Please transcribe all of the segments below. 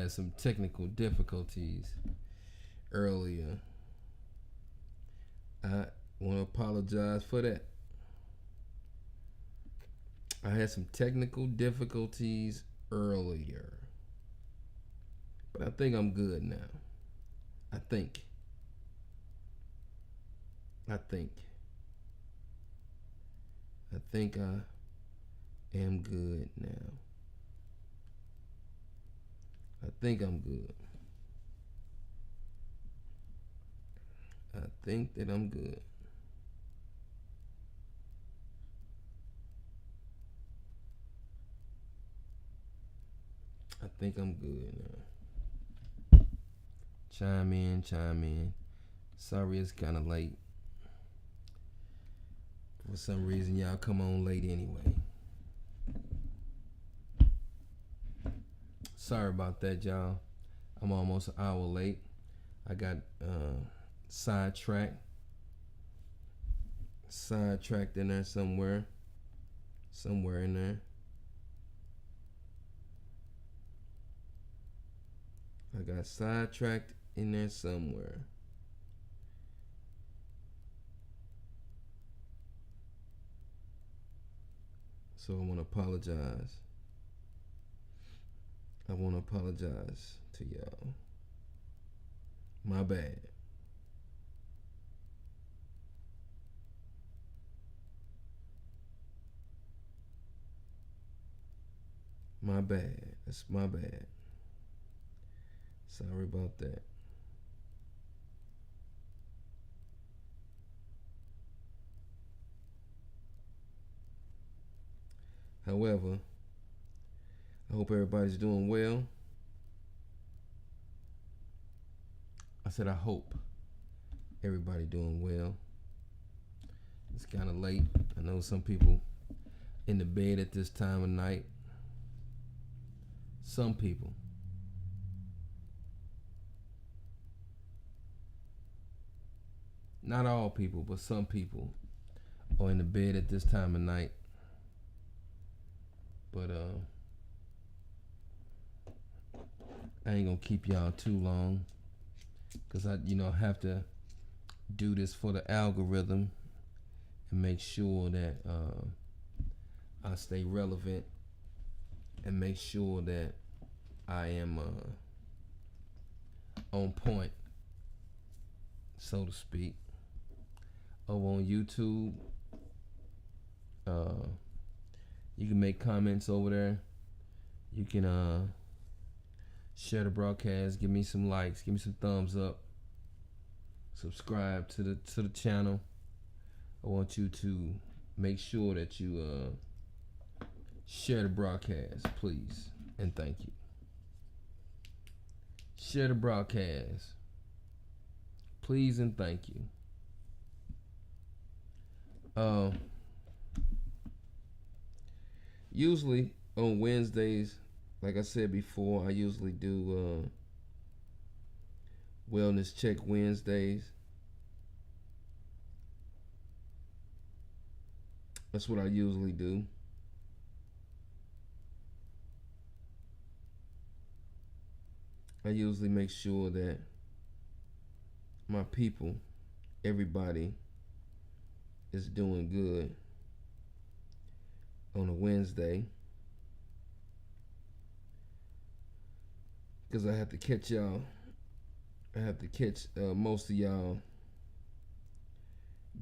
had some technical difficulties earlier. I want to apologize for that. I had some technical difficulties earlier, but I think I'm good now. I think. I think. I think I am good now. I think I'm good. I think that I'm good. I think I'm good now. Chime in, chime in. Sorry it's kind of late. For some reason, y'all come on late anyway. Sorry about that, y'all. I'm almost an hour late. I got sidetracked in there somewhere in there. I got sidetracked in there somewhere. So I want to apologize. I want to apologize to y'all. My bad. My bad. That's my bad. Sorry about that. However, I hope everybody's doing well. I said I hope everybody doing well. It's kind of late. I know some people in the bed at this time of night. Some people. Not all people, but some people are in the bed at this time of night. But I ain't gonna keep y'all too long, cause I have to do this for the algorithm and make sure that I stay relevant and make sure that I am on point, so to speak. Over on YouTube, you can make comments over there. You can share the broadcast, give me some likes, give me some thumbs up, subscribe to the channel. I want you to make sure that you share the broadcast, please, and thank you. Share the broadcast, please, and thank you. Usually on Wednesdays, like I said before, I usually do Wellness Check Wednesdays. That's what I usually do. I usually make sure that my people, everybody, is doing good on a Wednesday, because I have to catch y'all. I have to catch most of y'all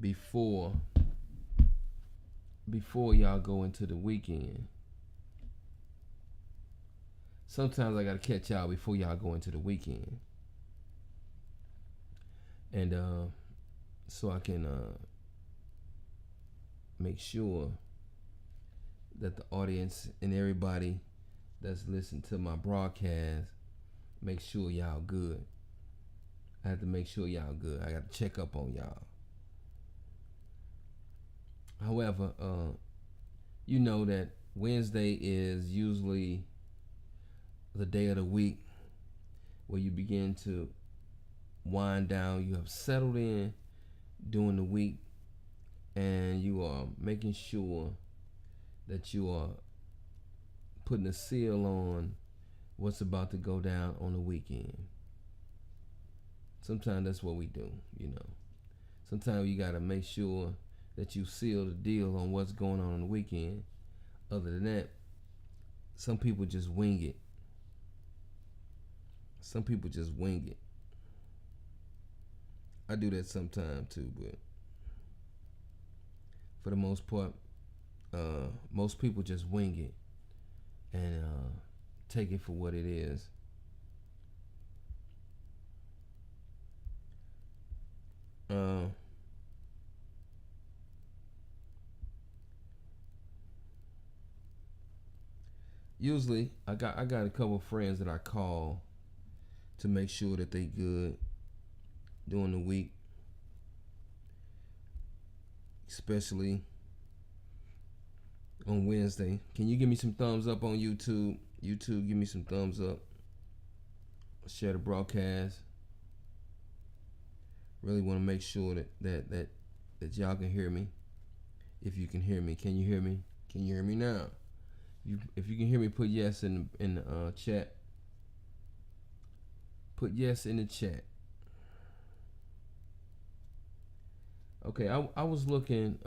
before y'all go into the weekend. Sometimes I gotta catch y'all before y'all go into the weekend, and so I can make sure that the audience and everybody that's listening to my broadcast, make sure y'all good. I have to make sure y'all good. I got to check up on y'all. However, you know that Wednesday is usually the day of the week where you begin to wind down. You have settled in during the week, and you are making sure that you are putting a seal on what's about to go down on the weekend. Sometimes that's what we do, you know. Sometimes you gotta make sure that you seal the deal on what's going on the weekend. Other than that, some people just wing it. Some people just wing it. I do that sometimes too, but for the most part, most people just wing it and take it for what it is. Usually, I got a couple of friends that I call to make sure that they good during the week, especially on Wednesday. Can you give me some thumbs up on YouTube? YouTube, give me some thumbs up. Share the broadcast. Really want to make sure that y'all can hear me. If you can hear me, can you hear me? Can you hear me now? If you can hear me, put yes in the chat. Put yes in the chat. Okay, I was looking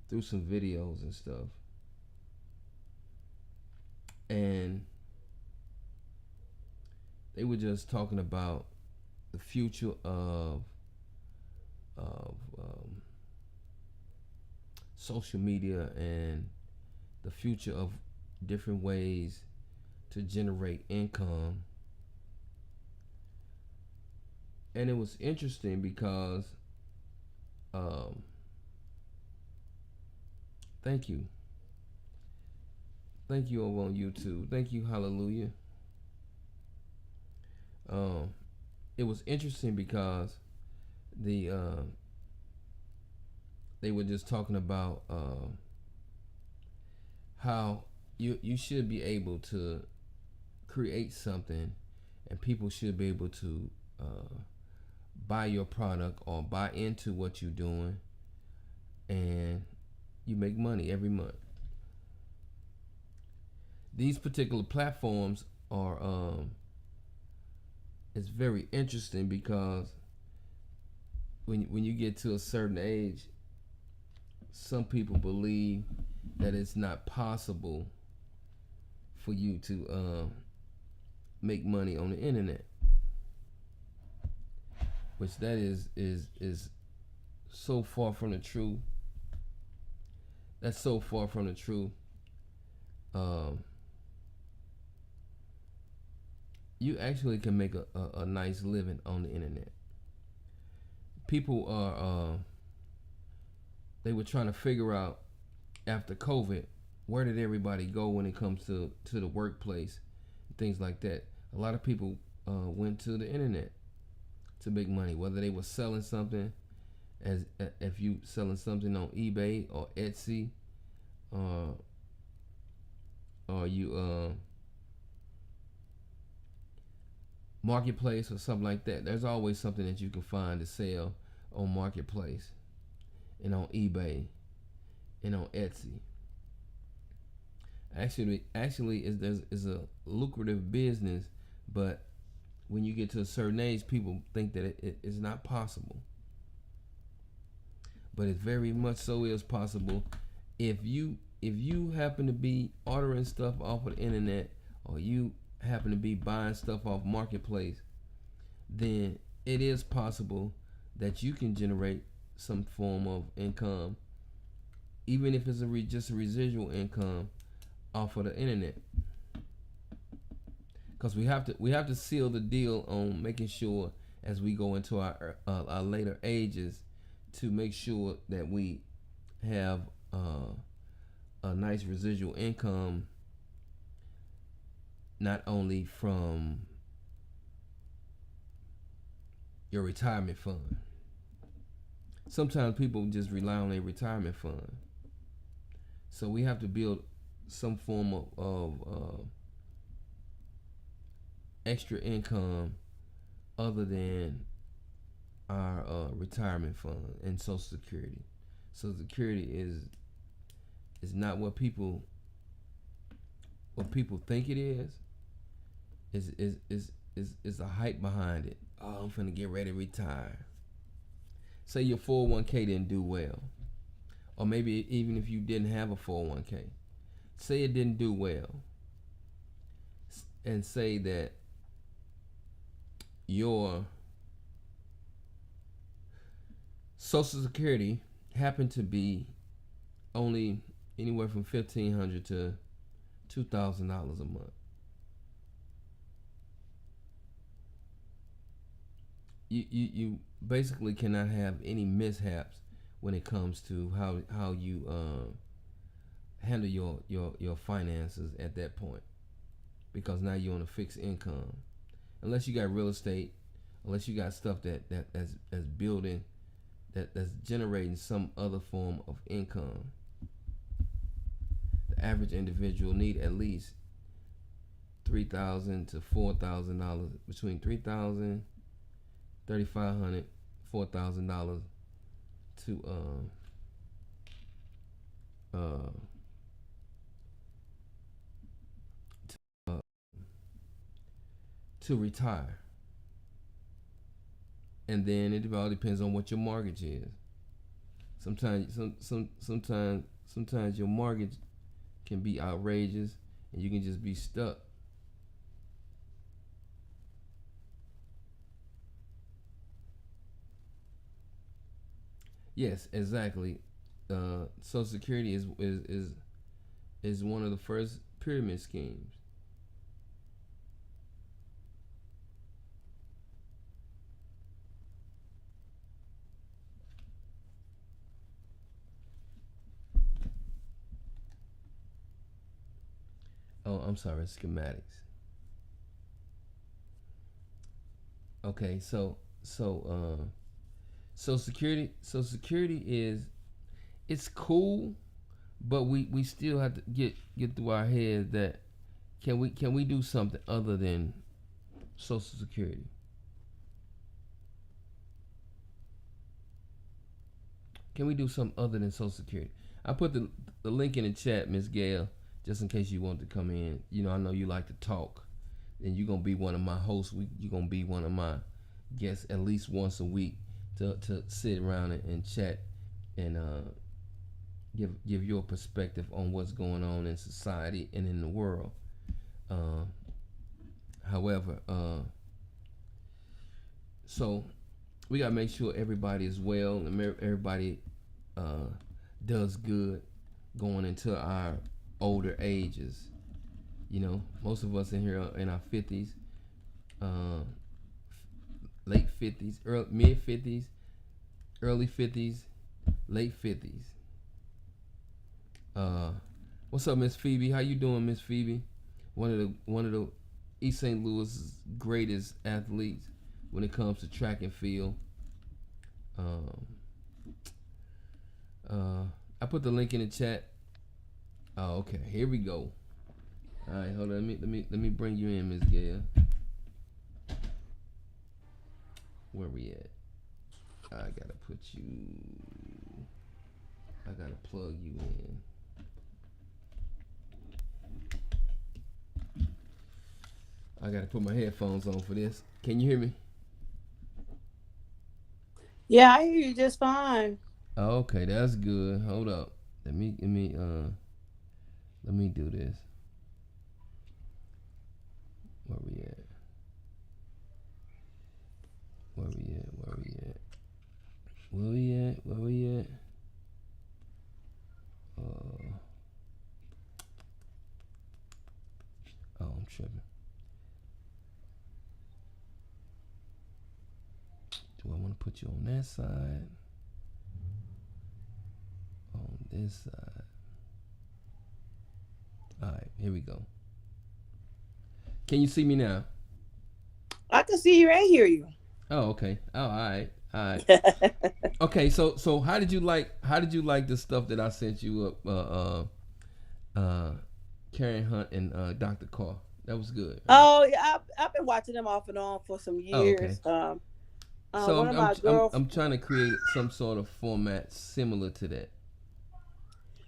through some videos and stuff, and they were just talking about the future of social media and the future of different ways to generate income. And it was interesting because thank you over on YouTube. Thank you, hallelujah. It was interesting because they were just talking about how you should be able to create something, and people should be able to buy your product or buy into what you're doing, and you make money every month. These particular platforms are it's very interesting because when you get to a certain age, some people believe that it's not possible for you to make money on the internet, which that is so far from the truth. That's so far from the truth. You actually can make a nice living on the internet. People are they were trying to figure out after COVID, where did everybody go when it comes to the workplace, things like that. A lot of people went to the internet to make money, whether they were selling something, as if you selling something on eBay or Etsy, or you Marketplace or something like that. There's always something that you can find to sell on Marketplace and on eBay and on Etsy. Actually, is a lucrative business, but when you get to a certain age, people think that it is not possible. But it very much so is possible if you happen to be ordering stuff off of the internet, or you happen to be buying stuff off Marketplace, then it is possible that you can generate some form of income, even if it's just a residual income off of the internet. Because we have to seal the deal on making sure, as we go into our later ages, to make sure that we have a nice residual income, not only from your retirement fund. Sometimes people just rely on their retirement fund. So we have to build some form of extra income other than our retirement fund and Social Security. Social Security is not what people what people think it is a hype behind it. Oh, I'm finna get ready to retire. Say your 401k didn't do well, or maybe even if you didn't have a 401k, say it didn't do well, and say that your Social Security happened to be only anywhere from $1,500 to $2,000 a month. You basically cannot have any mishaps when it comes to how you handle your finances at that point, because now you're on a fixed income. Unless you got real estate, unless you got stuff that's building, that's generating some other form of income, the average individual need at least $3,000 to $4,000, between $3,000, $3,500, $4,000 to retire. And then it all depends on what your mortgage is. Sometimes your mortgage can be outrageous, and you can just be stuck. Yes, exactly. Social Security is one of the first pyramid schemes. Oh, I'm sorry, schematics. Okay, so Social Security is, it's cool, but we still have to get through our heads that can we do something other than Social Security? Can we do something other than Social Security? I put the link in the chat, Miss Gail, just in case you want to come in. You know, I know you like to talk, and you're gonna be one of my hosts. You're gonna be one of my guests at least once a week to sit around and chat and give your perspective on what's going on in society and in the world. However, so we gotta make sure everybody is well and everybody does good going into our older ages. You know, most of us in here are in our 50s, late 50s, mid 50s, early 50s, late 50s. What's up, Miss Phoebe? How you doing, Miss Phoebe? One of the East St. Louis' greatest athletes when it comes to track and field. I put the link in the chat. Oh, okay. Here we go. All right, hold on. Let me bring you in, Miss Gail. Where we at? I gotta plug you in. I gotta put my headphones on for this. Can you hear me? Yeah, I hear you just fine. Oh, okay, that's good. Hold up. Let me do this. Where we at? Where we at? Where we at? Where we at? Where we at? Oh, I'm tripping. Do I want to put you on that side? On this side. Alright, here we go. Can you see me now? I can see you and hear you. Oh, okay. Oh, alright. Alright. Okay, so how did you like the stuff that I sent you Karen Hunt and Dr. Carr? That was good. Right? Oh yeah, I've been watching them off and on for some years. Oh, okay. So One of my girls. I'm trying to create some sort of format similar to that.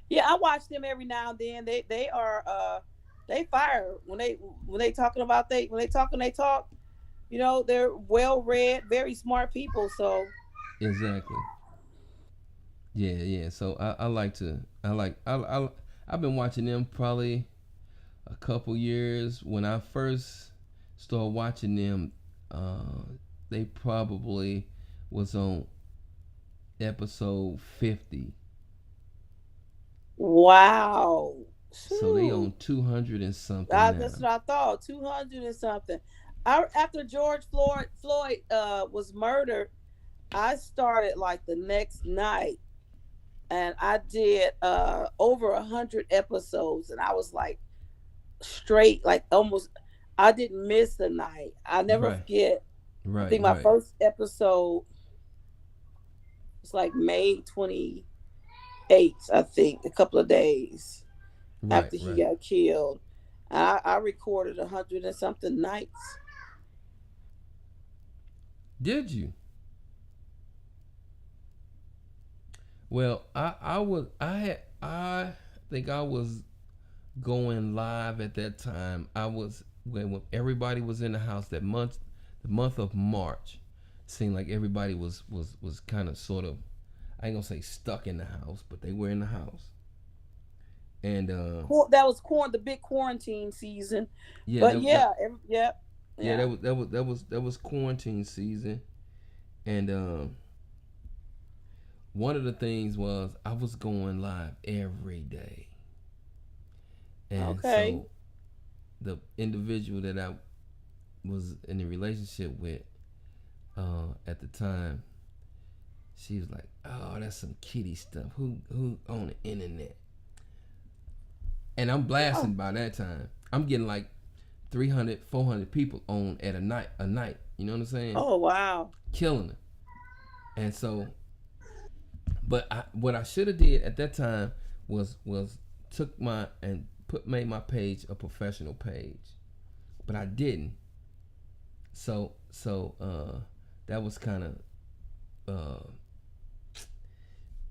Yeah, I watch them every now and then. They are they fire when they talking about when they talk. You know, they're well read, very smart people. So Exactly. Yeah, yeah. So I like to I like I've been watching them probably a couple years. When I first started watching them, they probably was on episode 50. wow, So they on shoot, 200 and something that's now. what I thought. 200 and something. After George Floyd was murdered, I started like the next night, and I did over 100 episodes, and I was like straight, like almost. I didn't miss a night. I never Right, forget. I right, think my right, first episode was like May 28th. I think a couple of days right, after he right. got killed. I recorded 100 and something nights. Did you? Well, I think I was going live at that time. I was when everybody was in the house that month, the month of March. Seemed like everybody was kind of sort of, I ain't gonna say stuck in the house, but they were in the house. And That was the big quarantine season. yeah, But yeah, yeah, yeah, yeah. that was quarantine season. And one of the things was I was going live every day. And Okay. so the individual that I was in a relationship with at the time, she was like, "Oh, that's some kitty stuff. Who on the internet?" And I'm Oh, blasting by that time. I'm getting like 300, 400 people on at a night. You know what I'm saying? oh wow. Killing it. And so, but what I should have did at that time was took my and put made my page a professional page, but I didn't. So that was kind of uh,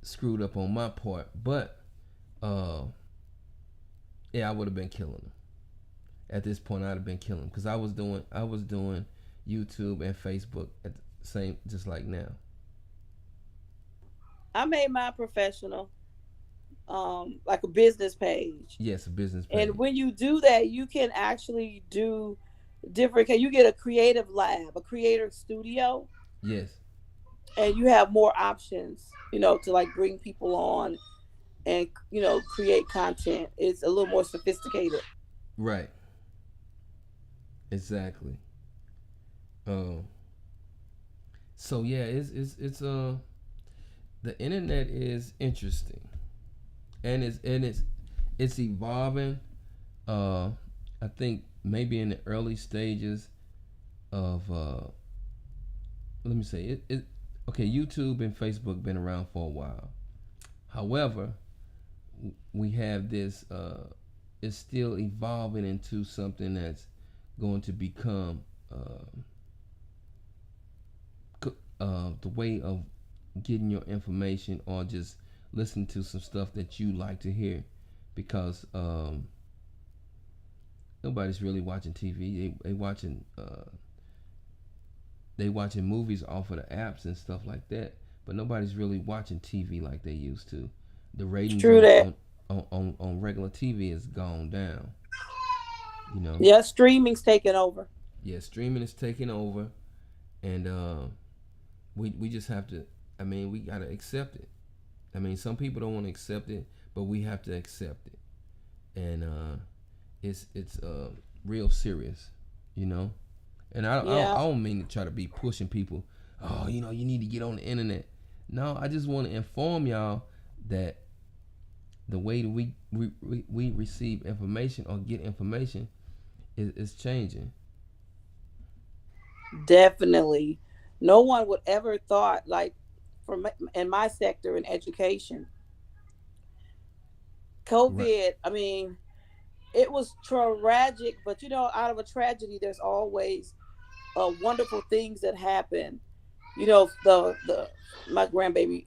screwed up on my part. But uh, yeah, I would have been killing them. At this point, I'd have been killing them because I was doing YouTube and Facebook at the same, just like now. I made my professional, like a business page. Yes, a business And page. when you do that, you can actually do different. You get a creative lab, a creator studio, Yes, and you have more options. You know, to like bring people on and create content. It's a little more sophisticated. right, exactly. Uh, so yeah, it's the internet is interesting, and it's evolving. Uh, I think maybe in the early stages of let me say it. Okay, YouTube and Facebook been around for a while. However, we have this. It's still evolving into something that's going to become the way of getting your information or just listen to some stuff that you like to hear, because nobody's really watching TV. They watching movies off of the apps and stuff like that, but nobody's really watching TV like they used to. The It's ratings true that. on regular TV has gone down. You know, Yeah, streaming's taking over. yeah, streaming is taking over, and we just have to. I mean, we gotta accept it. I mean, some people don't want to accept it, but we have to accept it, and it's real serious, you know. And Yeah, I don't mean to try to be pushing people. Oh, you know, you need to get on the internet. No, I just want to inform y'all that the way that we receive information or get information is changing. definitely. No one would ever thought like from in my sector in education, Right, COVID. I mean, it was tragic, but out of a tragedy, there's always wonderful things that happen. The my grandbaby,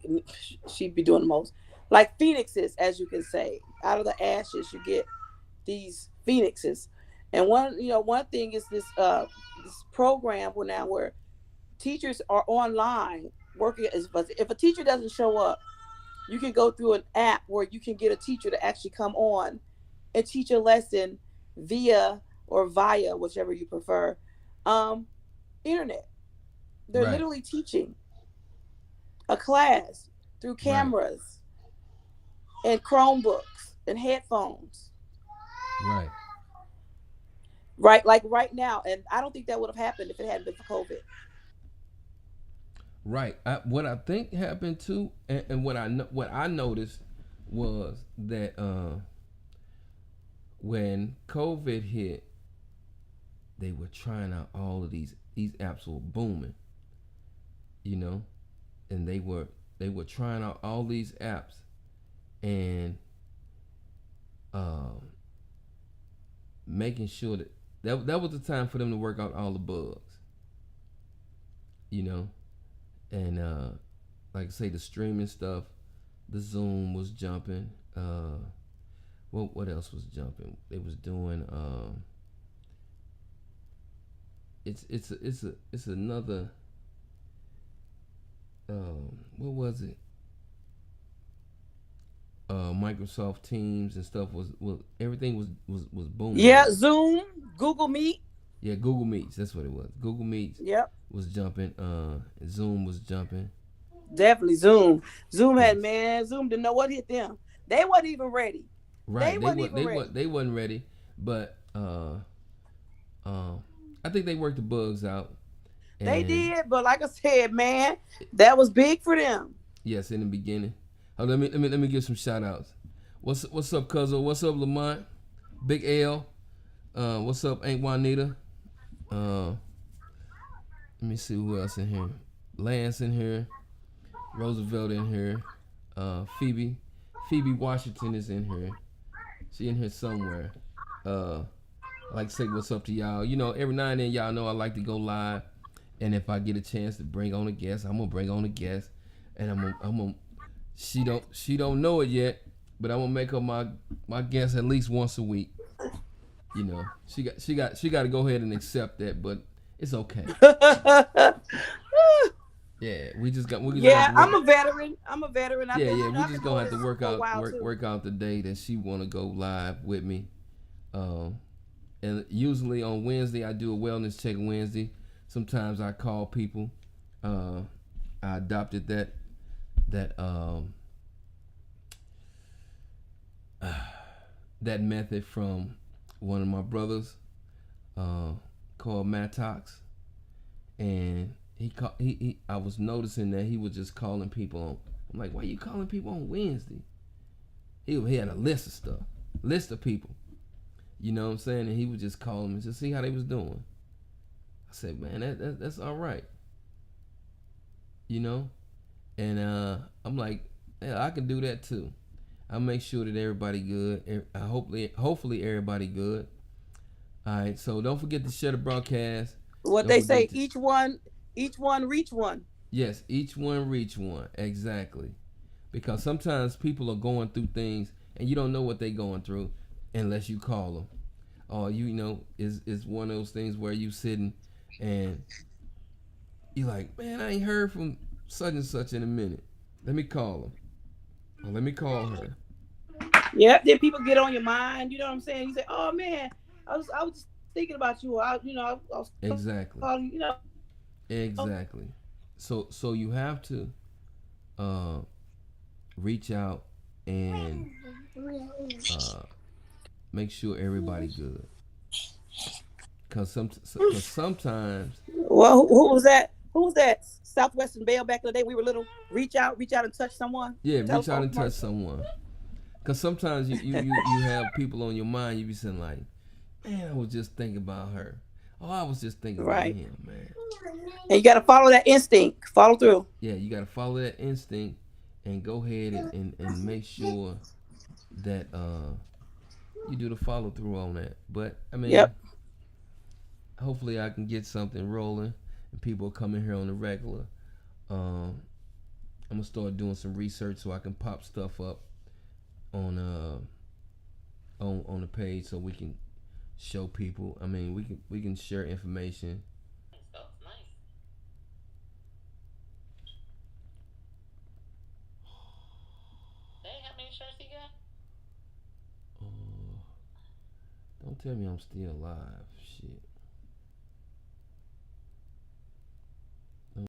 she'd be doing the most, like phoenixes, as you can say. Out of the ashes, you get these phoenixes. And one thing is this program where teachers are online working. If a teacher doesn't show up, you can go through an app where you can get a teacher to actually come on and teach a lesson via whichever you prefer, um, internet. They're Right. literally teaching a class through Right. cameras and Chromebooks and headphones. Right. Right, like right now, and I don't think that would have happened if it hadn't been for COVID. Right. What I think happened too, and what I noticed was that when COVID hit, they were trying out all of these apps were booming, you know, and they were trying out all these apps, and um, making sure that was the time for them to work out all the bugs, you know, and like I say, the streaming stuff, the Zoom was jumping. What else was jumping? They was doing it's another what was it? Microsoft Teams and stuff was everything was booming. Yeah, Zoom, Google Meet. Yeah, Google Meets. That's what it was. Google Meets Yep, was jumping. Zoom was jumping. definitely Zoom. Yes. Zoom didn't know what hit them. They wasn't even ready. They Right. They wasn't were even they ready. were they wasn't ready, but I think they worked the bugs out. They And did, but like I said, man, that was big for them. yes, in the beginning. Oh, let me give some shout outs. What's up, Cuzzo? What's up, Lamont? Big L. What's up, Aunt Juanita? Let me see who else in here. Lance in here. Roosevelt in here. Phoebe Washington is in here. She in here somewhere. I like to say what's up to y'all. You know, every now and then y'all know I like to go live, and if I get a chance to bring on a guest, I'm gonna bring on a guest, and I'm gonna she don't know it yet, but I'm gonna make her my guest at least once a week. You know, she got to go ahead and accept that, but it's okay. Yeah, we just got Yeah, to I'm work. a veteran. I'm a veteran. Yeah, yeah, we I've just been gonna doing have to this work for a out while work too. work out the day that she wanna go live with me. Um, and usually on Wednesday I do a wellness check Wednesday. Sometimes I call people. Uh, I adopted that that method from one of my brothers uh, called Mattox, and he I was noticing that he was just calling people on. I'm like, why you calling people on Wednesday? He had a list of people. You know what I'm saying? And he would just call them and just see how they was doing. I said, man, that's all right. You know? And I'm like, yeah, I can do that too. I make sure that everybody good. Hopefully everybody good. All right. So don't forget to share the broadcast. What Don't they forget say, to each one reach one. yes, each one reach one exactly. Because sometimes people are going through things and you don't know what they're going through unless you call them. Or you know, is one of those things where you sitting and you like, man, I ain't heard from such and such in a minute. Let me call him. Or let me call her. Yep. Then people get on your mind. You know what I'm saying? You say, "Oh man, I was just thinking about you. I was calling. You know, Exactly. Exactly. So you have to uh, reach out and uh, make sure everybody good. Cause sometimes Well, who was that? Who was that? Southwestern Bell back in the day. We were little. Reach out, and touch someone. yeah, reach out Telephone and touch commercial. someone. Cause sometimes you have people on your mind. You be saying like, man, I was just thinking about her. Oh, I was just thinking about Right. him, man. And you got to follow that instinct. Follow through. Yeah, you gotta follow that instinct and go ahead and make sure that you do the follow through on that. But I mean, Yep. hopefully I can get something rolling and people come in here on the regular. Um, I'm gonna start doing some research so I can pop stuff up on on the page so we can show people. I mean, we can share information. That's nice. Dang, how many shirts he got? Uh, don't tell me I'm still alive. Shit.